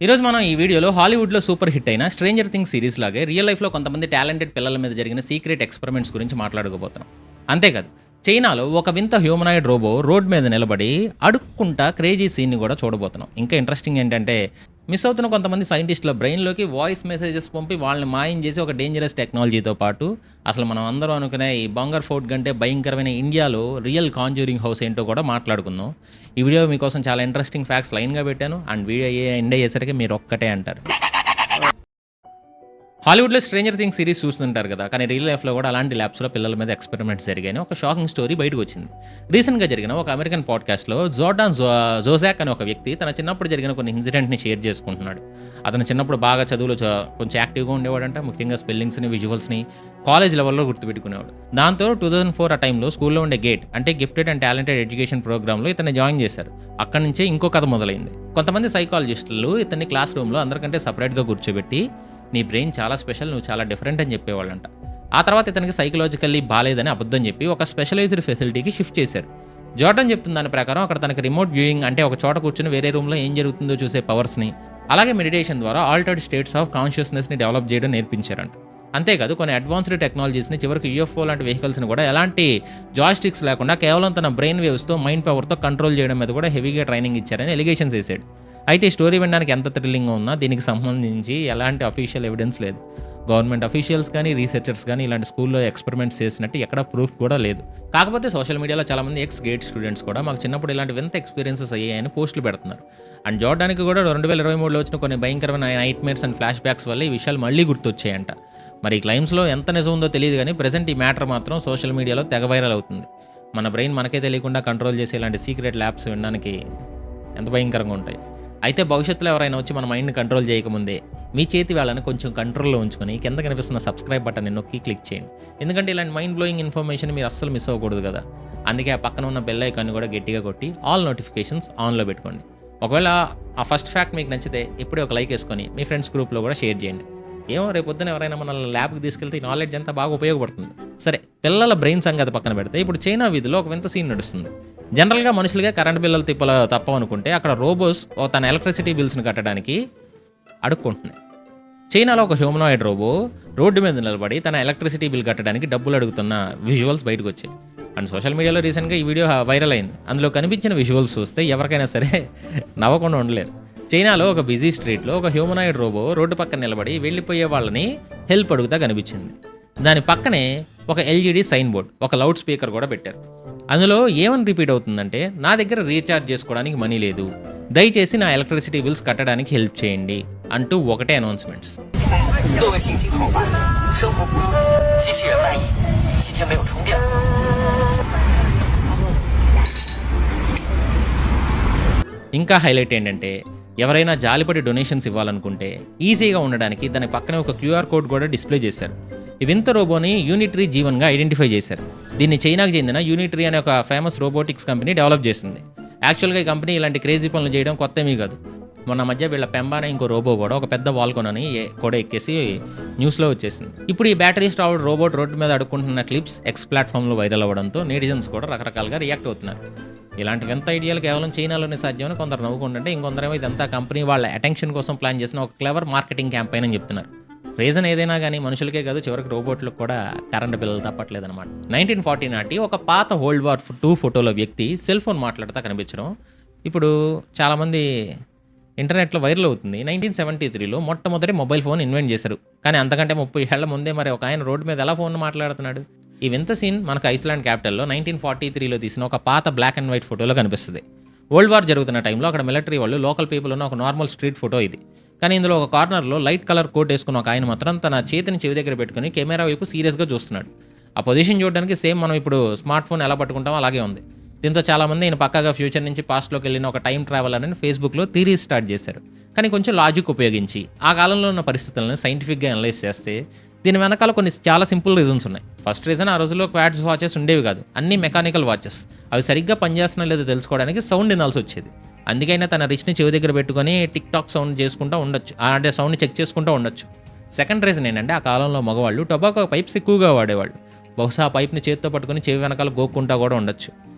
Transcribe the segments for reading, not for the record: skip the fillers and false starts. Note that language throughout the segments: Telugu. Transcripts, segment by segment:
ఈరోజు మనం ఈ వీడియోలో హాలీవుడ్లో సూపర్ హిట్ అయిన స్ట్రేంజర్ థింగ్స్ సిరీస్ లాగే రియల్ లైఫ్లో కొంతమంది టాలెంటెడ్ పిల్లల మీద జరిగిన సీక్రెట్ ఎక్స్పెరిమెంట్స్ గురించి మాట్లాడుకోబోతున్నాం. అంతేకాదు, చైనాలో ఒక వింత హ్యూమనాయిడ్ రోబో రోడ్ మీద నిలబడి అడుక్కుంటా క్రేజీ సీన్ని కూడా చూడబోతున్నాం. ఇంకా ఇంట్రెస్టింగ్ ఏంటంటే, మిస్ అవుతున్న కొంతమంది సైంటిస్టుల బ్రెయిన్లోకి వాయిస్ మెసేజెస్ పంపి వాళ్ళని మాయం చేసి ఒక డేంజరస్ టెక్నాలజీతో పాటు అసలు మనం అందరం అనుకునే ఈ బంగర్ ఫోర్ట్ కంటే భయంకరమైన ఇండియాలో రియల్ కాంజ్యూరింగ్ హౌస్ ఏంటో కూడా మాట్లాడుకుందాం. ఈ వీడియో మీకోసం చాలా ఇంట్రెస్టింగ్ ఫ్యాక్ట్స్ లైన్గా పెట్టాను. అండ్ వీడియో ఎండ్ అయ్యేసరికి మీరు ఒక్కటే అంటారు. హాలీవుడ్లో స్ట్రేంజర్ థింగ్స్ సిరీస్ చూస్తుంటారు కదా, కానీ రియల్ లైఫ్లో కూడా అలాంటి ల్యాబ్స్లో పిల్లల మీద ఎక్స్పెరిమెంట్స్ జరిగాయని ఒక షాకింగ్ స్టోరీ బయటకు వచ్చింది. రీసెంట్గా జరిగిన ఒక అమెరికన్ పాడ్కాస్ట్లో జోర్డాన్ జోజాక్ అనే ఒక వ్యక్తి తన చిన్నప్పుడు జరిగిన కొన్ని ఇన్సిడెంట్ని షేర్ చేసుకుంటున్నాడు. అతను చిన్నప్పుడు బాగా చదువులో కొంచెం యాక్టివ్గా ఉండేవాడంట. ముఖ్యంగా స్పెల్లింగ్స్ని, విజువల్స్ని కాలేజ్ లెవెల్లో గుర్తుపెట్టుకునేవాడు. దాంతో 2004 ఆ టైంలో స్కూల్లో ఉండే గేట్ అంటే గిఫ్టెడ్ అండ్ టాలెంటెడ్ ఎడ్యుకేషన్ ప్రోగ్రామ్లో ఇతన్ని జాయిన్ చేశారు. అక్కడి నుంచే ఇంకో కథ మొదలైంది. కొంతమంది సైకాలజిస్టులు ఇతన్ని క్లాస్ రూమ్లో అందరికంటే సపరేట్గా కూర్చోబెట్టి, నీ బ్రెయిన్ చాలా స్పెషల్, నువ్వు చాలా డిఫరెంట్ అని చెప్పేవాళ్ళంట. ఆ తర్వాత ఇతనికి సైకలాజికల్లీ బాలేదని అబద్ధం చెప్పి ఒక స్పెషలైజ్డ్ ఫెసిలిటీకి షిఫ్ట్ చేశారు. జార్డన్ చెప్తున్న దాని ప్రకారం అక్కడ తనకి రిమోట్ వ్యూయింగ్ అంటే ఒక చోట కూర్చొని వేరే రూమ్లో ఏం జరుగుతుందో చూసే పవర్స్ని, అలాగే మెడిటేషన్ ద్వారా ఆల్టర్డ్ స్టేట్స్ ఆఫ్ కాన్షియస్నెస్ని డెవలప్ చేయడం నేర్పించారంట. అంతేకాదు, కొన్ని అడ్వాన్స్డ్ టెక్నాలజీస్ని, చివరికి యూఎఫ్ఓ లాంటి వెహికల్స్ని కూడా ఎలాంటి జాయ్స్టిక్స్ లేకుండా కేవలం తన బ్రెయిన్ వేవ్స్తో, మైండ్ పవర్తో కంట్రోల్ చేయడం మీద కూడా హెవీగా ట్రైనింగ్ ఇచ్చారని ఎలిగేషన్స్ వేశాడు. అయితే ఈ స్టోరీ వినడానికి ఎంత థ్రిల్లింగ్గా ఉన్నా దీనికి సంబంధించి ఎలాంటి అఫీషియల్ ఎవిడెన్స్ లేదు. గవర్నమెంట్ అఫీషియల్స్ కానీ, రీసెర్చర్స్ కానీ ఇలాంటి స్కూల్లో ఎక్స్పెరిమెంట్స్ చేసినట్టు ఎక్కడ ప్రూఫ్ కూడా లేదు. కాకపోతే సోషల్ మీడియాలో చాలామంది ఎక్స్ గేట్ స్టూడెంట్స్ కూడా మాకు చిన్నప్పుడు ఇలాంటి వింత ఎక్స్పీరియన్సెస్ అయ్యాయని పోస్టులు పెడుతున్నారు. అండ్ జార్డాన్కి కూడా 2023లో వచ్చిన కొన్ని భయంకరమైన night mares and flash backs వల్ల ఈ విషయాలు మళ్ళీ గుర్తొచ్చాయంట. మరి ఈ క్లైమ్స్లో ఎంత నిజం ఉందో తెలియదు, కానీ ప్రెజెంట్ ఈ మ్యాటర్ మాత్రం సోషల్ మీడియాలో తెగ వైరల్ అవుతుంది. మన బ్రెయిన్ మనకే తెలియకుండా కంట్రోల్ చేసే ఇలాంటి సీక్రెట్ ల్యాబ్స్ వినడానికి ఎంత భయంకరంగా ఉంటాయి. అయితే భవిష్యత్తులో ఎవరైనా వచ్చి మన మైండ్ని కంట్రోల్ చేయకముందే మీ చేతి వేళని కొంచెం కంట్రోల్లో ఉంచుకొని కింద కనిపిస్తున్న సబ్స్క్రైబ్ బటన్ని నొక్కి క్లిక్ చేయండి. ఎందుకంటే ఇలాంటి మైండ్ బ్లోయింగ్ ఇన్ఫర్మేషన్ మీరు అస్సలు మిస్ అవ్వకూడదు కదా. అందుకే ఆ పక్కన ఉన్న బెల్ ఐకాన్ని కూడా గట్టిగా కొట్టి ఆల్ నోటిఫికేషన్స్ ఆన్లో పెట్టుకోండి. ఒకవేళ ఆ ఫస్ట్ ఫ్యాక్ట్ మీకు నచ్చితే ఇప్పుడే ఒక లైక్ వేసుకొని మీ ఫ్రెండ్స్ గ్రూప్లో కూడా షేర్ చేయండి. ఏమో రేపొద్దున ఎవరైనా మన ల్యాబ్కి తీసుకెళ్తే ఈ నాలెడ్జ్ అంతా బాగా ఉపయోగపడుతుంది. సరే, పిల్లల బ్రెయిన్ సంగతి పక్కన పెడితే ఇప్పుడు చైనా వీధిలో ఒక వింత సీన్ నడుస్తుంది. జనరల్గా మనుషులుగా కరెంట్ బిల్లులు తప్పవనుకుంటే అక్కడ రోబోస్ తన ఎలక్ట్రిసిటీ బిల్స్ని కట్టడానికి అడుక్కుంటున్నాయి. చైనాలో ఒక హ్యూమనాయిడ్ రోబో రోడ్డు మీద నిలబడి తన ఎలక్ట్రిసిటీ బిల్ కట్టడానికి డబ్బులు అడుగుతున్న విజువల్స్ బయటకు వచ్చాయి. అండ్ సోషల్ మీడియాలో రీసెంట్గా ఈ వీడియో వైరల్ అయింది. అందులో కనిపించిన విజువల్స్ చూస్తే ఎవరికైనా సరే నవ్వకుండా ఉండలేరు. చైనాలో ఒక బిజీ స్ట్రీట్లో ఒక హ్యూమనాయిడ్ రోబో రోడ్డు పక్కన నిలబడి వెళ్ళిపోయే వాళ్ళని హెల్ప్ అడుగుతా కనిపించింది. దాని పక్కనే ఒక ఎల్ఈడి సైన్ బోర్డ్, ఒక లౌడ్ స్పీకర్ కూడా పెట్టారు. అందులో ఏమని రిపీట్ అవుతుందంటే, నా దగ్గర రీఛార్జ్ చేసుకోవడానికి మనీ లేదు, దయచేసి నా ఎలక్ట్రిసిటీ బిల్స్ కట్టడానికి హెల్ప్ చేయండి అంటూ ఒకటే అనౌన్స్మెంట్స్. ఇంకా హైలైట్ ఏంటంటే, ఎవరైనా జాలిపడి డొనేషన్స్ ఇవ్వాలనుకుంటే ఈజీగా ఉండడానికి దాని పక్కనే ఒక క్యూఆర్ కోడ్ కూడా డిస్ప్లే చేశారు. ఈ వింత రోబోని యూనిటరీ జీవన్గా ఐడెంటిఫై చేశారు. దీన్ని చైనాకు చెందిన యూనిటరీ అనే ఒక ఫేమస్ రోబోటిక్స్ కంపెనీ డెవలప్ చేసింది. యాక్చువల్గా ఈ కంపెనీ ఇలాంటి క్రేజీ పనులు చేయడం కొత్తమీ కాదు. మొన్న మధ్య వీళ్ళ పెంబానే ఇంకో రోబో కూడా ఒక పెద్ద వాల్కొనని కూడా ఎక్కేసి న్యూస్లో వచ్చేసింది. ఇప్పుడు ఈ బ్యాటరీ స్టార్డ్ రోబోట్ రోడ్డు మీద అడుక్కుంటున్న క్లిప్స్ ఎక్స్ ప్లాట్ఫామ్లో వైరల్ అవ్వడంతో నెటిజన్స్ కూడా రకరకాలుగా రియాక్ట్ అవుతున్నారు. ఇలాంటి వింత ఐడియాలు కేవలం చైనాలోనే సాధ్యమని కొందరు నవ్వుకుంటుంటే, ఇంకొందరేమో ఇదంతా కంపెనీ వాళ్ళ అటెన్షన్ కోసం ప్లాన్ చేసిన ఒక క్లెవర్ మార్కెటింగ్ క్యాంపెయిన్ అని చెప్తున్నారు. రీజన్ ఏదైనా కానీ మనుషులకే కాదు, చివరికి రోబోట్లకు కూడా కరెంట్ బిల్లులు తప్పట్లేదన్నమాట. 1940 నాటి ఒక పాత వరల్డ్ వార్ 2 ఫోటోలో వ్యక్తి సెల్ ఫోన్ మాట్లాడుతూ కనిపించడం ఇప్పుడు చాలామంది ఇంటర్నెట్లో వైరల్ అవుతుంది. 1973లో మొట్టమొదటి మొబైల్ ఫోన్ ఇన్వెంట్ చేశారు. కానీ అంతకంటే 30 ఏళ్ల ముందే మరి ఒక ఆయన రోడ్డు మీద ఎలా ఫోన్ మాట్లాడుతున్నాడు? ఈ వింత సీన్ మనకు ఐస్లాండ్ క్యాపిటల్లో 1943లో తీసిన ఒక పాత బ్లాక్ అండ్ వైట్ ఫోటోలో కనిపిస్తుంది. వరల్డ్ వార్ జరుగుతున్న టైంలో అక్కడ మిలిటరీ వాళ్ళు లోకల్ పీపుల్ ఉన్న ఒక నార్మల్ స్ట్రీట్ ఫోటో ఇది. కానీ ఇందులో ఒక కార్నర్లో లైట్ కలర్ కోట్ వేసుకున్న ఒక ఆయన మాత్రం తన చేతిని చెవి దగ్గర పెట్టుకుని కెమెరా వైపు సీరియస్గా చూస్తున్నాడు. ఆ పొజిషన్ చూడడానికి సేమ్ మనం ఇప్పుడు స్మార్ట్ ఫోన్ ఎలా పట్టుకుంటామో అలాగే ఉంది. దీంతో చాలామంది ఈయన పక్కాగా ఫ్యూచర్ నుంచి పాస్ట్లోకి వెళ్ళిన ఒక టైం ట్రావెల్ అని ఫేస్బుక్లో థీరీస్ స్టార్ట్ చేశారు. కానీ కొంచెం లాజిక్ ఉపయోగించి ఆ కాలంలో ఉన్న పరిస్థితులను సైంటిఫిక్గా అనలైజ్ చేస్తే దీని వెనకాల కొన్ని చాలా సింపుల్ రీజన్స్ ఉన్నాయి. ఫస్ట్ రీజన్, ఆ రోజుల్లో క్వాడ్స్ వాచెస్ ఉండేవి కాదు, అన్ని మెకానికల్ వాచెస్. అవి సరిగ్గా పనిచేస్తున్నా లేదో తెలుసుకోవడానికి సౌండ్ వినాల్సి వచ్చేది. అందుకైనా తన రిచ్ని చెవి దగ్గర పెట్టుకొని టిక్ టాక్ సౌండ్ చేసుకుంటూ ఉండొచ్చు, అంటే సౌండ్ని చెక్ చేసుకుంటూ ఉండొచ్చు. సెకండ్ రీజన్ ఏంటంటే, ఆ కాలంలో మగవాళ్ళు టొబాకో పైప్స్ ఎక్కువగా వాడేవాళ్ళు. బహుశా ఆ పైప్ని చేతితో పట్టుకుని చెవి వెనకాల గోక్కుంటా కూడా ఉండొచ్చు.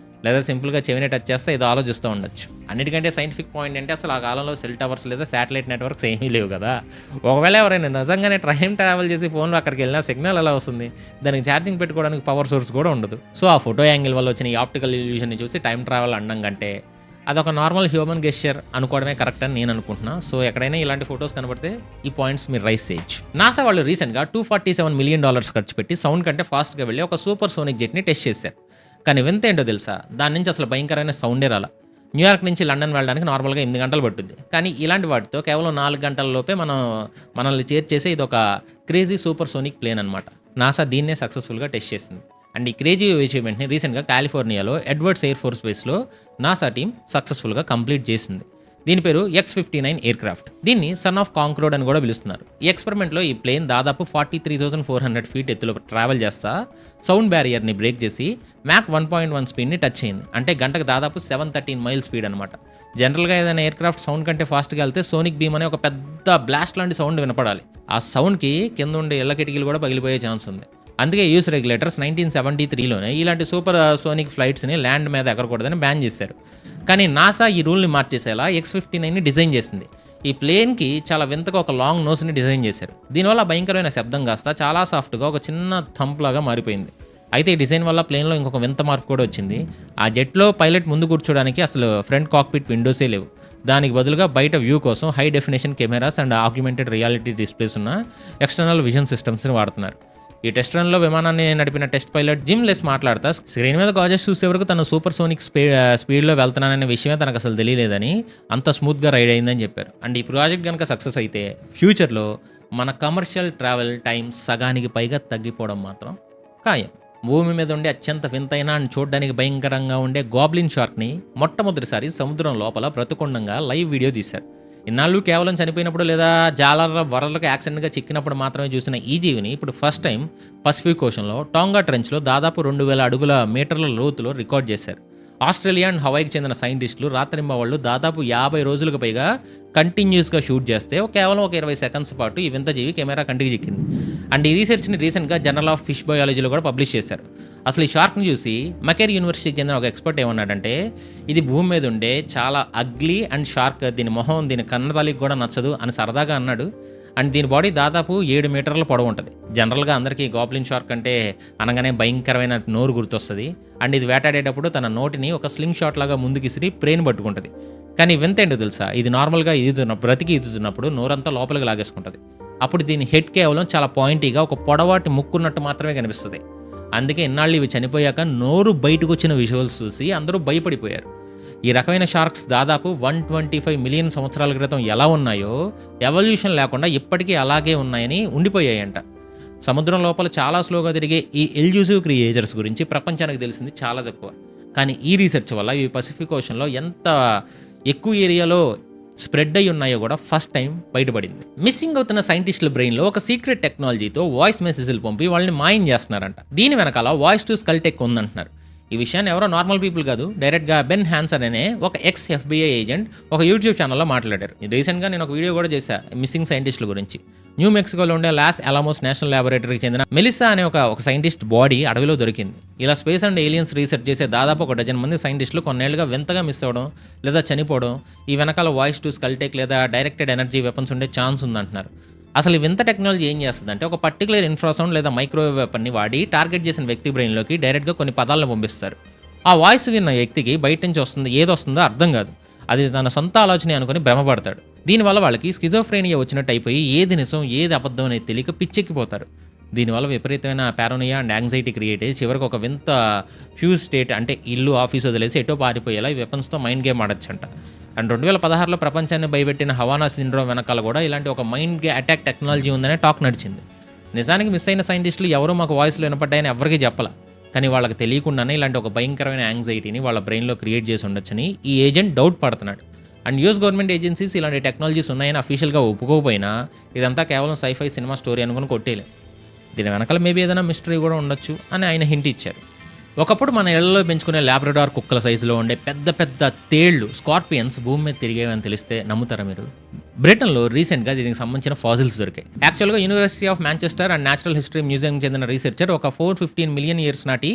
లేదా సింపుల్గా చెవిని టచ్ చేస్తే ఏదో ఆలోచిస్తూ ఉండొచ్చు. అన్నిటికంటే సైంటిఫిక్ పాయింట్ అంటే అసలు ఆ కాలంలో సెల్ టవర్స్ లేదా శాటిలైట్ నెట్వర్క్స్ ఏమీ లేవు కదా. ఒకవేళ ఎవరైనా నిజంగానే టైం ట్రావెల్ చేసి ఫోన్లో అక్కడికి వెళ్ళినా సిగ్నల్ ఎలా వస్తుంది? దానికి ఛార్జింగ్ పెట్టుకోవడానికి పవర్ సోర్స్ కూడా ఉండదు. సో ఆ ఫోటో యాంగిల్ వల్ల వచ్చిన ఈ ఆప్టికల్ ఇల్యూషన్ని చూసి టైం ట్రావెల్ అనడం కంటే అదొక నార్మల్ హ్యూమన్ గెస్చర్ అనుకోవడమే కరెక్ట్ అని నేను అనుకుంటున్నా. సో ఎక్కడైనా ఇలాంటి ఫొటోస్ కనబడితే ఈ పాయింట్స్ మీరు రైస్ చేయొచ్చు. నాసా వాళ్ళు రీసెంట్గా $247 మిలియన్ ఖర్చు పెట్టి సౌండ్ కంటే ఫాస్ట్గా వెళ్ళి ఒక సూపర్ సోనిక్ జెట్ని టెస్ట్ చేశారు. కానీ వింత ఏంటో తెలుసా, దాని నుంచి అసలు భయంకరమైన సౌండే రాలా. న్యూయార్క్ నుంచి లండన్ వెళ్ళడానికి నార్మల్గా 8 గంటలు పట్టుద్ది, కానీ ఇలాంటి వాటితో కేవలం 4 గంటల లోపే మనల్ని చేర్చేసే ఇది ఒక క్రేజీ సూపర్ సోనిక్ ప్లేన్ అనమాట. నాసా దీన్నే సక్సెస్ఫుల్గా టెస్ట్ చేసింది. అండ్ ఈ క్రేజీ అచీవ్మెంట్ని రీసెంట్గా కాలిఫోర్నియాలో ఎడ్వర్డ్స్ ఎయిర్ ఫోర్స్ బేస్లో నాసా టీం సక్సెస్ఫుల్గా కంప్లీట్ చేసింది. దీని పేరు X-59 ఎయిర్క్రాఫ్ట్. దీన్ని సన్ ఆఫ్ కాంక్రోడ్ అని కూడా పిలుస్తున్నారు. ఈ ఎక్స్పెరిమెంట్లో ఈ ప్లేన్ దాదాపు 43,400 ఫీట్ ఎత్తులో ట్రావెల్ చేస్తా సౌండ్ బ్యారియర్ని బ్రేక్ చేసి మ్యాక్ 1.1 స్పీడ్ని టచ్ అయింది. అంటే గంటకు దాదాపు 713 మైల్ స్పీడ్ అనమాట. జనరల్గా ఏదైనా ఎయిర్క్రాఫ్ట్ సౌండ్ కంటే ఫాస్ట్గా వెళ్తే సోనిక్ బీమ్ అనే ఒక పెద్ద బ్లాస్ట్ లాంటి సౌండ్ వినపడాలి. ఆ సౌండ్కి కింద ఉండే ఇళ్ల కిటికీలు కూడా పగిలిపోయే ఛాన్స్ ఉంది. అందుకే యూఎస్ రెగ్యులేటర్స్ 1973లోనే ఇలాంటి సూపర్ సోనిక్ ఫ్లైట్స్ని ల్యాండ్ మీద ఎగరకూడదని బ్యాన్ చేశారు. కానీ నాసా ఈ రూల్ని మార్చేసేలా X-59ని డిజైన్ చేసింది. ఈ ప్లేన్కి చాలా వింతగా ఒక లాంగ్ నోస్ని డిజైన్ చేశారు. దీనివల్ల భయంకరమైన శబ్దం కాస్త చాలా సాఫ్ట్గా ఒక చిన్న థంప్ లాగా మారిపోయింది. అయితే ఈ డిజైన్ వల్ల ప్లేన్లో ఇంకొక వింత మార్పు కూడా వచ్చింది. ఆ జెట్లో పైలట్ ముందు కూర్చోడానికి అసలు ఫ్రంట్ కాక్పిట్ విండోసే లేవు. దానికి బదులుగా బయట వ్యూ కోసం high definition cameras and augmented reality displays ఉన్న ఎక్స్టర్నల్ విజన్ సిస్టమ్స్ని వాడుతున్నారు. ఈ టెస్ట్ రన్లో విమానాన్ని నడిపిన టెస్ట్ పైలట్ జిమ్ లెస్ మాట్లాడుతా స్క్రీన్ మీద గాజెస్ చూసే వరకు తను సూపర్ సోనిక్ స్పీడ్లో వెళ్తున్నాననే విషయమే తనకు అసలు తెలియలేదని, అంత స్మూత్గా రైడ్ అయిందని చెప్పారు. అండ్ ఈ ప్రాజెక్ట్ కనుక సక్సెస్ అయితే ఫ్యూచర్లో మన కమర్షియల్ ట్రావెల్ టైం సగానికి పైగా తగ్గిపోవడం మాత్రం ఖాయం. భూమి మీద ఉండే అత్యంత వింతైన అండ్ చూడడానికి భయంకరంగా ఉండే గాబ్లిన్ షార్క్ని మొట్టమొదటిసారి సముద్రం లోపల బ్రతుకుండంగా లైవ్ వీడియో తీశారు. ఇన్నాళ్ళు కేవలం చనిపోయినప్పుడు లేదా వరలకు యాక్సిడెంట్గా చిక్కినప్పుడు మాత్రమే చూసిన ఈ జీవిని ఇప్పుడు ఫస్ట్ టైం పసిఫిక్ ఓషన్లో టాంగా ట్రెంచ్లో దాదాపు 2000 మీటర్ల లోతులో రికార్డ్ చేశారు. ఆస్ట్రేలియా అండ్ హవాయికి చెందిన సైంటిస్టులు రాత్రింబవళ్ళు దాదాపు 50 రోజులకు పైగా కంటిన్యూస్గా షూట్ చేస్తే కేవలం ఒక 20 సెకండ్స్ పాటు ఈ వింత జీవి కెమెరా కంటికి చిక్కింది. అండ్ ఈ రీసెర్చ్ని రీసెంట్గా జర్నల్ ఆఫ్ ఫిష్ బయాలజీలో కూడా పబ్లిష్ చేశారు. అసలు ఈ షార్క్ని చూసి మకేర్ యూనివర్సిటీకి చెందిన ఒక ఎక్స్పర్ట్ ఏమన్నాడంటే, ఇది భూమి మీద ఉండే చాలా అగ్లీ అండ్ షార్క్, దీని మొహం దీని కన్నతల్లికి కూడా నచ్చదు అని సరదాగా అన్నాడు. అండ్ దీని బాడీ దాదాపు 7 మీటర్ల పొడవు ఉంటుంది. జనరల్గా అందరికీ గాబ్లిన్ షార్క్ అంటే అనగానే భయంకరమైన నోరు గుర్తొస్తుంది. అండ్ ఇది వేటాడేటప్పుడు తన నోటిని ఒక స్లింగ్ షాట్ లాగా ముందుకిసిరి ప్రేన్ పట్టుకుంటుంది. కానీ వింత ఏంటో తెలుసా, ఇది నార్మల్గా బ్రతికి ఈదుతున్నప్పుడు నోరంతా లోపలికి లాగేసుకుంటుంది. అప్పుడు దీని హెడ్ కేవలం చాలా పాయింటీగా ఒక పొడవాటి ముక్కున్నట్టు మాత్రమే కనిపిస్తుంది. అందుకే ఇన్నాళ్ళు ఇవి చనిపోయాక నోరు బయటకు వచ్చిన విజువల్స్ చూసి అందరూ భయపడిపోయారు. ఈ రకమైన షార్క్స్ దాదాపు 125 మిలియన్ సంవత్సరాల క్రితం ఎలా ఉన్నాయో ఎవల్యూషన్ లేకుండా ఇప్పటికీ అలాగే ఉన్నాయని ఉండిపోయాయంట. సముద్రం లోపల చాలా స్లోగా తిరిగే ఈ ఎల్యూజివ్ క్రియేచర్స్ గురించి ప్రపంచానికి తెలిసింది చాలా తక్కువ. కానీ ఈ రీసెర్చ్ వల్ల ఇవి పసిఫిక్ ఓషన్లో ఎంత ఎక్కువ ఏరియాలో స్ప్రెడ్ అయి ఉన్నాయో కూడా ఫస్ట్ టైం బయటపడింది. మిస్సింగ్ అవుతున్న సైంటిస్టుల బ్రెయిన్లో ఒక సీక్రెట్ టెక్నాలజీతో వాయిస్ మెసేజ్లు పంపి వాళ్ళని మాయం చేస్తున్నారంట. దీని వెనకాల వాయిస్ టు స్కల్ టెక్ ఉందంటున్నారు. ఈ విషయాన్ని ఎవరో నార్మల్ పీపుల్ కాదు, డైరెక్ట్గా బెన్ హ్యాన్సన్ అనే ఒక FBI ఏజెంట్ ఒక యూట్యూబ్ ఛానల్లో మాట్లాడారు. రీసెంట్గా నేను ఒక వీడియో కూడా చేశాను మిస్సింగ్ సైంటిస్టుల గురించి. న్యూ మెక్సికోలో ఉండే లాస్ అలామోస్ నేషనల్ ల్యాబొరేటరీకి చెందిన మెలిసా అనే ఒక సైంటిస్ట్ బాడీ అడవిలో దొరికింది. ఇలా స్పేస్ అండ్ ఏలియన్స్ రీసెర్చ్ చేసే దాదాపు 1 డజన్ మంది సైంటిస్టులు కొన్నేళ్లుగా వింతగా మిస్ అవ్వడం లేదా చనిపోవడం, ఈ వెనకాల వాయిస్ టు స్కల్ టెక్ లేదా డైరెక్టెడ్ ఎనర్జీ వెపన్స్ ఉండే ఛాన్స్ ఉందంటున్నారు. అసలు ఈ వింత టెక్నాలజీ ఏం చేస్తుందంటే, ఒక పర్టికులర్ ఇన్ఫ్రాసౌండ్ లేదా మైక్రోవేవ్ వెపన్ని వాడి టార్గెట్ చేసిన వ్యక్తి బ్రెయిన్లోకి డైరెక్ట్గా కొన్ని పదాలను పంపిస్తారు. ఆ వాయిస్ విన్న వ్యక్తికి బయట నుంచి ఏదొస్తుందో అర్థం కాదు. అది తన సొంత ఆలోచన అనుకుని భ్రమపడతాడు. దీనివల్ల వాళ్ళకి స్కిజోఫ్రేనియా వచ్చినట్టు అయిపోయి ఏది నిజం ఏది అబద్ధం అనేది తెలియక పిచ్చెక్కిపోతారు. దీనివల్ల విపరీతమైన పారానోయా అండ్ యాంగ్జైటీ క్రియేట్ అయ్యి చివరికి ఒక వింత ఫ్యూజ్ స్టేట్, అంటే ఇల్లు ఆఫీస్ వదిలేసి ఎటో పారిపోయేలా ఈ వెపన్స్తో మైండ్ గేమ్ ఆడొచ్చంట. అండ్ 2016లో ప్రపంచాన్ని భయపెట్టిన హవానా సిండ్రోమ్ వెనకాల కూడా ఇలాంటి ఒక మైండ్ అటాక్ టెక్నాలజీ ఉందనే టాక్ నడిచింది. నిజానికి మిస్ అయిన సైంటిస్టులు ఎవరూ మాకు వాయిస్లో వినపడ్డాయని ఎవరికీ చెప్పాల. కానీ వాళ్ళకి తెలియకుండానే ఇలాంటి ఒక భయంకరమైన యాంగ్జైటీని వాళ్ళ బ్రెయిన్లో క్రియేట్ చేసి ఉండొచ్చని ఈ ఏజెంట్ డౌట్ పడుతున్నాడు. అండ్ యూఎస్ గవర్నమెంట్ ఏజెన్సీస్ ఇలాంటి టెక్నాలజీస్ ఉన్నాయని అఫీషియల్గా ఒప్పుకోకపోయినా ఇదంతా కేవలం సైఫై సినిమా స్టోరీ అనుకుని కొట్టేలే. దీని వెనకాల మేబీ ఏదైనా మిస్టరీ కూడా ఉండొచ్చు అని ఆయన హింట్ ఇచ్చారు. ఒకప్పుడు మన ఇళ్లలో పెంచుకునే లాబ్రడార్ కుక్కల సైజులో ఉండే పెద్ద పెద్ద తేళ్లు, స్కార్పియన్స్ భూమి మీద తిరిగేవని తెలిస్తే నమ్ముతారా మీరు? బ్రిటన్లో రీసెంట్గా దీనికి సంబంధించిన ఫాజిల్స్ దొరికాయి. యాక్చువల్గా university of Manchester and natural history museum చెందిన రీసెర్చర్ ఒక 415 మిలియన్ ఇయర్స్ నాటి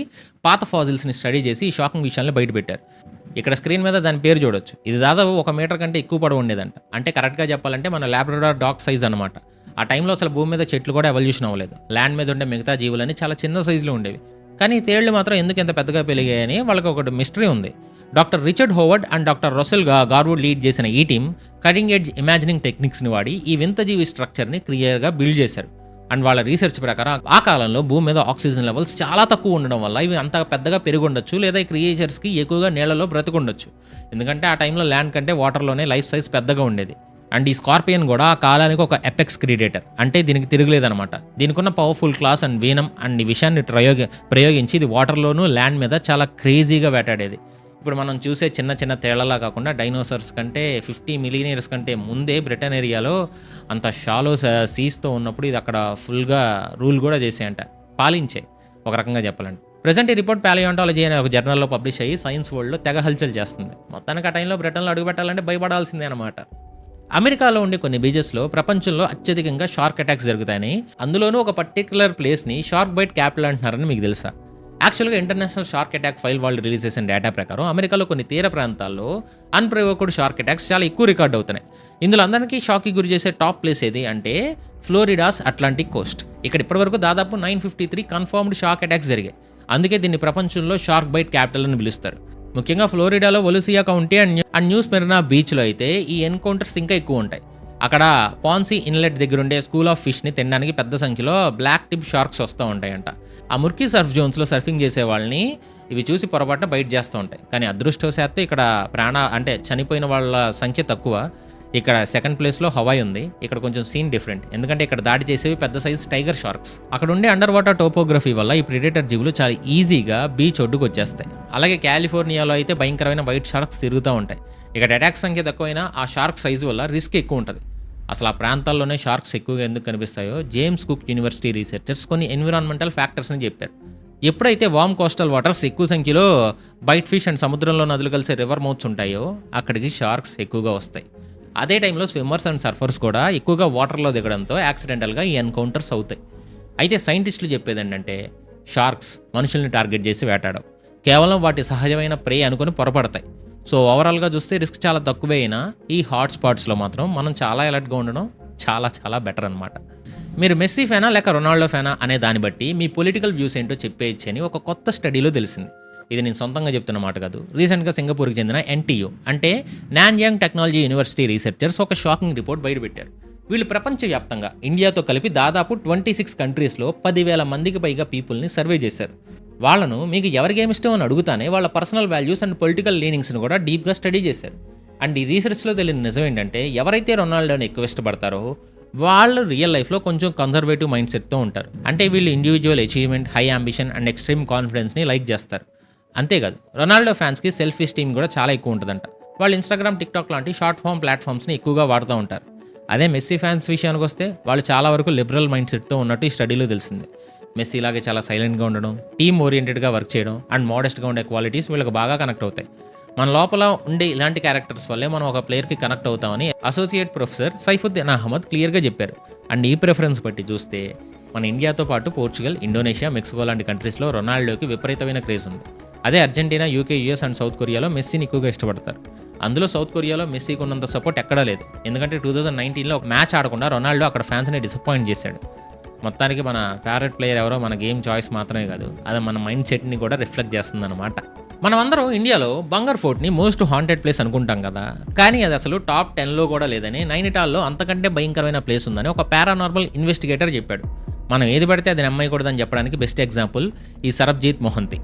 పాత ఫాజిల్స్ని స్టడీ చేసి ఈ షాకింగ్ విషయాలను బయటపెట్టారు. ఇక్కడ స్క్రీన్ మీద దాని పేరు చూడొచ్చు. ఇది దాదాపు 1 మీటర్ కంటే ఎక్కువ పొడవు ఉండేదంట. అంటే కరెక్ట్గా చెప్పాలంటే మన లాబ్రడార్ డాగ్ సైజ్ అనమాట. ఆ టైంలో అసలు భూమి మీద చెట్లు కూడా ఎవల్యూషన్ అవ్వలేదు. ల్యాండ్ మీద ఉండే మిగతా జీవులని చాలా చిన్న సైజులో ఉండేవి. కానీ ఈ తేళ్లు మాత్రం ఎందుకు ఎంత పెద్దగా పెరిగాయని వాళ్ళకి ఒకటి మిస్టరీ ఉంది. Doctor Richard Howard and doctor Russell Garwood lead చేసిన ఈ టీం కటింగ్ ఎడ్జ్ ఇమాజినింగ్ టెక్నిక్స్ని వాడి ఈ వింత జీవి స్ట్రక్చర్ని క్లియర్గా బిల్డ్ చేశారు. అండ్ వాళ్ళ రీసెర్చ్ ప్రకారం ఆ కాలంలో భూమి మీద ఆక్సిజన్ లెవెల్స్ చాలా తక్కువ ఉండడం వల్ల ఇవి అంత పెద్దగా పెరుగుండొచ్చు, లేదా ఈ క్రియేచర్స్కి ఎక్కువగా నీళ్లలో బ్రతికుండొచ్చు. ఎందుకంటే ఆ టైంలో ల్యాండ్ కంటే వాటర్లోనే లైఫ్ సైజ్ పెద్దగా ఉండేది. అండ్ ఈ స్కార్పియన్ కూడా ఆ కాలానికి ఒక ఎపెక్స్ క్రిడేటర్, అంటే దీనికి తిరగలేదనమాట. దీనికి ఉన్న పవర్ఫుల్ క్లాస్ అండ్ వీనం అండ్ ఈ విషయాన్ని ప్రయోగించి ఇది వాటర్లోనూ ల్యాండ్ మీద చాలా క్రేజీగా వేటాడేది. ఇప్పుడు మనం చూసే చిన్న చిన్న తేళ్లలా కాకుండా డైనోసార్స్ కంటే 50 మిలియన్ ఇయర్స్ కంటే ముందే బ్రిటన్ ఏరియాలో అంత షాలో సీస్తో ఉన్నప్పుడు ఇది అక్కడ ఫుల్గా రూల్ కూడా చేసేయంట, పాలించే ఒక రకంగా చెప్పాలంటే. ప్రెజెంట్ ఈ రిపోర్ట్ ప్యాలియోంటాలజీ అనే ఒక జర్నల్లో పబ్లిష్ అయ్యి సైన్స్ వరల్డ్లో తెగ హల్చల్ చేస్తుంది. మొత్తానికి ఆ టైంలో బ్రిటన్లో అడుగుపెట్టాలంటే భయపడాల్సిందే అనమాట. అమెరికాలో ఉండే కొన్ని బీచెస్లో ప్రపంచంలో అత్యధికంగా షార్క్ అటాక్స్ జరుగుతాయని, అందులోనూ ఒక పర్టికులర్ ప్లేస్ని షార్క్ బైట్ క్యాపిటల్ అంటున్నారని మీకు తెలుసా? యాక్చువల్గా ఇంటర్నేషనల్ షార్క్ అటాక్ ఫైల్ వాళ్ళు రిలీజ్ చేసిన డేటా ప్రకారం అమెరికాలో కొన్ని తీర ప్రాంతాల్లో అన్ప్రొవోక్డ్ షార్క్ అటాక్స్ చాలా ఎక్కువ రికార్డ్ అవుతున్నాయి. ఇందులో అందరికీ షాక్కి గురి చేసే టాప్ ప్లేస్ ఏది అంటే ఫ్లోరిడాస్ అట్లాంటిక్ కోస్ట్. ఇక్కడ ఇప్పటివరకు దాదాపు 953 కన్ఫర్మ్డ్ షార్క్ అటాక్స్ జరిగాయి. అందుకే దీన్ని ప్రపంచంలో షార్క్ బైట్ క్యాపిటల్ అని పిలుస్తారు. ముఖ్యంగా ఫ్లోరిడాలో ఒలుసియా కౌంటీ అండ్ న్యూ స్మెరినా బీచ్లో అయితే ఈ ఎన్కౌంటర్స్ ఇంకా ఎక్కువ ఉంటాయి. అక్కడ పాన్సీ ఇన్లెట్ దగ్గర ఉండే స్కూల్ ఆఫ్ ఫిష్ని తినడానికి పెద్ద సంఖ్యలో బ్లాక్ టిప్ షార్క్స్ వస్తూ ఉంటాయంట. ఆ ముర్కీ సర్ఫ్ జోన్స్లో సర్ఫింగ్ చేసే వాళ్ళని ఇవి చూసి పొరపాటున బయట చేస్తూ ఉంటాయి. కానీ అదృష్టవశాత్తు ఇక్కడ చనిపోయిన వాళ్ళ సంఖ్య తక్కువ. ఇక్కడ సెకండ్ ప్లేస్లో హవాయ్ ఉంది. ఇక్కడ కొంచెం సీన్ డిఫరెంట్, ఎందుకంటే ఇక్కడ దాడి చేసేవి పెద్ద సైజ్ టైగర్ షార్క్స్. అక్కడ ఉండే అండర్ వాటర్ టోపోగ్రఫీ వల్ల ఈ ప్రిడేటర్ జీవులు చాలా ఈజీగా బీచ్ ఒడ్డుకు వచ్చేస్తాయి. అలాగే కాలిఫోర్నియాలో అయితే భయంకరమైన వైట్ షార్క్స్ తిరుగుతూ ఉంటాయి. ఇక్కడ అటాక్ సంఖ్య తక్కువైనా ఆ షార్క్ సైజు వల్ల రిస్క్ ఎక్కువ ఉంటుంది. అసలు ఆ ప్రాంతాల్లోనే షార్క్స్ ఎక్కువగా ఎందుకు కనిపిస్తాయో జేమ్స్ కుక్ యూనివర్సిటీ రీసెర్చర్స్ కొన్ని ఎన్విరాన్మెంటల్ ఫ్యాక్టర్స్ని చెప్పారు. ఎప్పుడైతే వార్మ్ కోస్టల్ వాటర్స్ ఎక్కువ సంఖ్యలో బైట్ ఫిష్ అండ్ సముద్రంలో నదులు కలిసే రివర్ మౌత్స్ ఉంటాయో అక్కడికి షార్క్స్ ఎక్కువగా వస్తాయి. అదే టైంలో స్విమ్మర్స్ అండ్ సర్ఫర్స్ కూడా ఎక్కువగా వాటర్లో దిగడంతో యాక్సిడెంటల్గా ఈ ఎన్కౌంటర్స్ అవుతాయి. అయితే సైంటిస్టులు చెప్పేది ఏంటంటే షార్క్స్ మనుషుల్ని టార్గెట్ చేసి వేటాడవు, కేవలం వాటి సహజమైన ప్రే అనుకుని పొరపడతాయి. సో ఓవరాల్గా చూస్తే రిస్క్ చాలా తక్కువే అయినా ఈ హాట్ స్పాట్స్లో మాత్రం మనం చాలా అలర్ట్గా ఉండడం చాలా చాలా బెటర్ అనమాట. మీరు మెస్సీ ఫ్యానా లేక రొనాల్డో ఫ్యానా అనే దాన్ని బట్టి మీ పొలిటికల్ వ్యూస్ ఏంటో చెప్పేయచ్చు అని ఒక కొత్త స్టడీలో తెలిసింది. ఇది నేను సొంతంగా చెప్తున్న మాట కాదు. రీసెంట్గా సింగపూర్కి చెందిన NTU అంటే నాన్యాంగ్ టెక్నాలజీ యూనివర్సిటీ రీసెర్చర్స్ ఒక షాకింగ్ రిపోర్ట్ బయటపెట్టారు. వీళ్ళు ప్రపంచవ్యాప్తంగా ఇండియాతో కలిపి దాదాపు 26 కంట్రీస్లో 10,000 మందికి పైగా పీపుల్ని సర్వే చేశారు. వాళ్ళను మీకు ఎవరికేమి ఇష్టం అని అడుగుతానే వాళ్ళ పర్సనల్ వాల్యూస్ అండ్ పొలిటికల్ లీనింగ్స్ని కూడా డీప్గా స్టడీ చేశారు. అండ్ ఈ రీసెర్చ్లో తెలియని నిజం ఏంటంటే ఎవరైతే రొనాల్డోని ఎక్కువ ఇష్టపడతారో వాళ్ళు రియల్ లైఫ్లో కొంచెం కన్జర్వేటివ్ మైండ్ సెట్తో ఉంటారు. అంటే వీళ్ళు individual achievement, high ambition and extreme కాన్ఫిడెన్స్ని లైక్ చేస్తారు. అంతేకాదు రొనాల్డో ఫ్యాన్స్కి సెల్ఫ్ ఎస్టీమ్ కూడా చాలా ఎక్కువ ఉంటుందంట. వాళ్ళు ఇన్స్టాగ్రామ్, టిక్టాక్ లాంటి షార్ట్ ఫామ్ ప్లాట్ఫామ్స్ని ఎక్కువగా వాడుతూ ఉంటారు. అదే మెస్సీ ఫ్యాన్స్ విషయానికి వస్తే వాళ్ళు చాలా వరకు లిబరల్ మైండ్ సెట్తో ఉన్నట్టు ఈ స్టడీలో తెలిసింది. మెస్సీ లాగే చాలా సైలెంట్గా ఉండడం, టీమ్ ఓరియంటెడ్గా వర్క్ చేయడం అండ్ మోడెస్ట్గా ఉండే క్వాలిటీస్ వీళ్ళకి బాగా కనెక్ట్ అవుతాయి. మన లోపల ఉండే ఇలాంటి క్యారెక్టర్స్ వల్లే మనం ఒక ప్లేయర్కి కనెక్ట్ అవుతామని అసోసియేట్ ప్రొఫెసర్ సైఫుద్దీన్ అహ్మద్ క్లియర్గా చెప్పారు. అండ్ ఈ ప్రిఫరెన్స్ బట్టి చూస్తే మన ఇండియాతో పాటు పోర్చుగల్, ఇండోనేషియా, మెక్సికో లాంటి కంట్రీస్లో రొనాల్డోకి విపరీతమైన క్రేజ్ ఉంది. అదే Argentina, UK, US and south కొరియాలో మెస్సీని ఎక్కువగా ఇష్టపడతారు. అందులో సౌత్ కొరియాలో మెస్సీకి ఉన్నంత సపోర్ట్ ఎక్కడా లేదు. ఎందుకంటే 2019లో ఒక మ్యాచ్ ఆడకుండా రొనాల్డో అక్కడ ఫ్యాన్స్ని డిసప్పాయింట్ చేశాడు. మొత్తానికి మన ఫేవరెట్ ప్లేయర్ ఎవరో మన గేమ్ చాయిస్ మాత్రమే కాదు, అది మన మైండ్ సెట్ని కూడా రిఫ్లెక్ట్ చేస్తుందన్నమాట. మనం అందరం ఇండియాలో బంగర్ ఫోర్ట్ని మోస్ట్ హాంటెడ్ ప్లేస్ అనుకుంటాం కదా, కానీ అది అసలు టాప్ 10లో కూడా లేదని, నైనిటాల్లో అంతకంటే భయంకరమైన ప్లేస్ ఉందని ఒక పారానార్మల్ ఇన్వెస్టిగేటర్ చెప్పాడు. మనం ఏది పడితే అది నమ్మకూడదని చెప్పడానికి బెస్ట్ ఎగ్జాంపుల్ ఈ సరబ్జీత్ మొహంతి.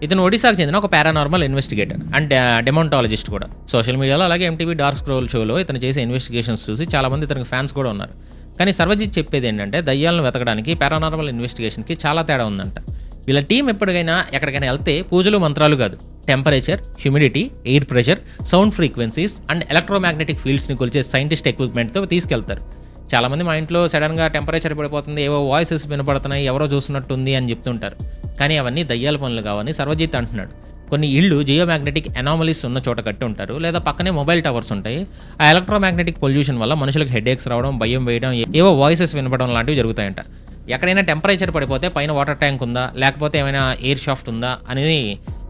ఇతను ఒడిశాకు చెందిన ఒక పారానార్మల్ ఇన్వెస్టిగేటర్ అండ్ డెమాంటాలజిస్ట్ కూడా. సోషల్ మీడియాలో అలాగే MTV డార్క్ స్క్రోల్ షోలో ఇతను చేసే ఇన్వెస్టిగేషన్స్ చూసి చాలామంది ఇతనికి ఫ్యాన్స్ కూడా ఉన్నారు. కానీ సర్వజిత్ చెప్పేది ఏంటంటే దయ్యాలను వెతకడానికి పారానార్మల్ ఇన్వెస్టిగేషన్కి చాలా తేడా ఉందంట. వీళ్ళ టీం ఎప్పటికైనా ఎక్కడికైనా వెళ్తే పూజలు మంత్రాలు కాదు, temperature, humidity, air pressure, sound frequencies and electromagnetic ఫీల్డ్స్ని కొలిచే సైంటిస్ట్ ఎక్విప్మెంట్తో తీసుకెళ్తారు. చాలామంది మా ఇంట్లో సడన్గా టెంపరేచర్ పడిపోతుంది, ఏవో వాయిసెస్ వినపడుతున్నాయి, ఎవరో చూస్తున్నట్టుంది అని చెప్తుంటారు. కానీ అవన్నీ దయ్యాల పనులు కావని సర్వజిత్ అంటున్నాడు. కొన్ని ఇళ్ళు జియోమాగ్నెటిక్ అనామలీస్ ఉన్న చోట కట్టి ఉంటారు, లేదా పక్కనే మొబైల్ టవర్స్ ఉంటాయి. ఆ ఎలక్ట్రోమాగ్నెటిక్ పొల్యూషన్ వల్ల మనుషులకు హెడేక్స్ రావడం, భయం వేయడం, ఏవో వాయిసెస్ వినపడడం లాంటివి జరుగుతాయంట. ఎక్కడైనా టెంపరేచర్ పడిపోతే పైన వాటర్ ట్యాంక్ ఉందా, లేకపోతే ఏమైనా ఎయిర్ షాఫ్ట్ ఉందా అనేది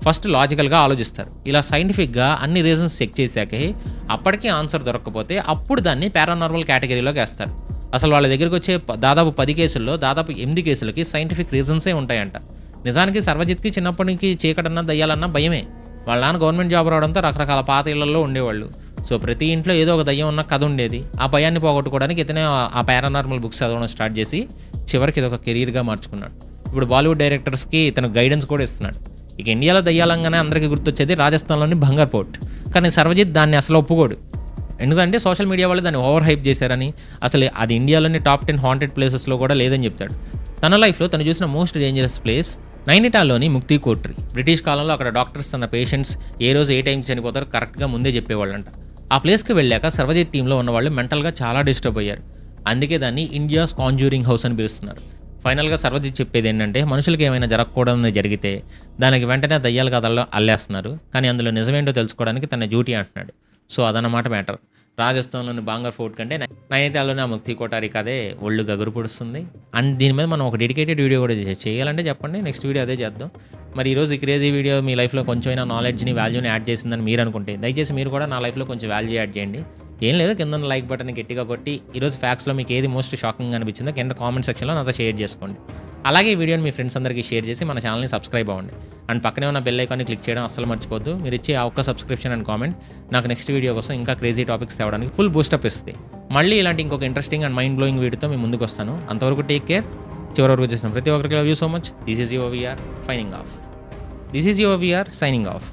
ఫస్ట్ లాజికల్గా ఆలోచిస్తారు. ఇలా సైంటిఫిక్గా అన్ని రీజన్స్ చెక్ చేశాకే అప్పటికీ ఆన్సర్ దొరకకపోతే అప్పుడు దాన్ని పారానార్మల్ కేటగిరీలోకి వేస్తారు. అసలు వాళ్ళ దగ్గరికి వచ్చే దాదాపు 10 కేసుల్లో దాదాపు 8 కేసులకి సైంటిఫిక్ రీజన్సే ఉంటాయంట. నిజానికి సర్వజిత్కి చిన్నప్పటి నుంచి చీకటన్నా దయ్యాలన్నా భయమే. వాళ్ళ నాన్న గవర్నమెంట్ జాబ్ రావడంతో రకరకాల పాత ఇళ్లలో ఉండేవాళ్ళు. సో ప్రతి ఇంట్లో ఏదో ఒక దయ్యం ఉన్న కథ ఉండేది. ఆ భయాన్ని పోగొట్టుకోవడానికి ఇతనే ఆ పారానార్మల్ బుక్స్ చదవడం స్టార్ట్ చేసి చివరికి ఇది ఒక కెరీర్గా మార్చుకున్నాడు. ఇప్పుడు బాలీవుడ్ డైరెక్టర్స్కి ఇతను గైడెన్స్ కూడా ఇస్తున్నాడు. ఇక ఇండియాలో దయ్యాలంగానే అందరికీ గుర్తొచ్చేది రాజస్థాన్లోని బంగర్ పోర్ట్. కానీ సర్వజిత్ దాన్ని అసలు ఒప్పుకోడు. ఎందుకంటే సోషల్ మీడియా వాళ్ళు దాన్ని ఓవర్ హైప్ చేశారని, అసలు అది ఇండియాలోని టాప్ 10 హాంటెడ్ ప్లేసెస్లో కూడా లేదని చెప్తాడు. తన లైఫ్లో తను చూసిన మోస్ట్ డేంజరస్ ప్లేస్ నైనిటాల్లోని ముక్తి కోట్రీ. బ్రిటిష్ కాలంలో అక్కడ డాక్టర్స్ తన పేషెంట్స్ ఏ రోజు ఏ టైంకి చనిపోతారో కరెక్ట్గా ముందే చెప్పేవాళ్ళంట. ఆ ప్లేస్కి వెళ్ళాక సర్వజిత్ టీంలో ఉన్న వాళ్ళు మెంటల్గా చాలా డిస్టర్బ్ అయ్యారు. అందుకే దాన్ని ఇండియాస్ కాంజ్యూరింగ్ హౌస్ అని పిలుస్తున్నారు. ఫైనల్గా సర్వజిత్ చెప్పేది ఏంటంటే, మనుషులకి ఏమైనా జరగకూడదని జరిగితే దానికి వెంటనే దయ్యాల కథల్లో అల్లేస్తున్నారు, కానీ అందులో నిజమేంటో తెలుసుకోవడానికి తన డ్యూటీ అంటున్నాడు. సో అదన్నమాట మ్యాటర్. రాజస్థాన్లోని బాంగర్ ఫోర్ట్ కంటే నైనిటాల్లోని ఆ ముక్తి కోటారి కథే ఒళ్ళు గగురు పొడుస్తుంది. అండ్ దీని మీద మనం ఒక డెడికేటెడ్ వీడియో కూడా చేయాలంటే చెప్పండి, నెక్స్ట్ వీడియో అదే చేద్దాం. మరి ఈరోజు ఈ క్రేజీ వీడియో మీ లైఫ్లో కొంచెమైనా నాలెడ్జ్ని, వాల్యూని యాడ్ చేసిందని మీరు అనుకుంటే దయచేసి మీరు కూడా నా లైఫ్లో కొంచెం వాల్యూ యాడ్ చేయండి. ఏం లేదు, కింద లైక్ బటన్ గట్టిగా కొట్టి ఈరోజు ఫ్యాక్స్లో మీకు ఏది మోస్ట్ షాకింగ్ అనిపించిందో కింద కామెంట్ సెక్షన్లో నాతో షేర్ చేసుకోండి. అలాగే ఈ వీడియోని మీ ఫ్రెండ్స్ అందరికీ షేర్ చేసి మన ఛానల్ని సబ్స్క్రైబ్ అవ్వండి. అండ్ పక్కనే ఉన్న బెల్ ఐకాన్ని క్లిక్ చేయడం అస్సలు మర్చిపోద్దు. మీరు ఇచ్చే ఆ ఒక్క సబ్స్క్రిప్షన్ అండ్ కామెంట్ నాకు నెక్స్ట్ వీడియో కోసం ఇంకా క్రేజీ టాపిక్స్ తేవడానికి ఫుల్ బూస్టప్ ఇస్తుంది. మళ్ళీ ఇలాంటి ఇంకొక ఇంట్రెస్టింగ్ అండ్ మైండ్ బ్లోయింగ్ వీడియోతో మీ ముందుకు వస్తాను. అంతవరకు టేక్ కేర్. చివరి వరకు చేసిన ప్రతి ఒక్కరికి love you so much. This is your VR signing of.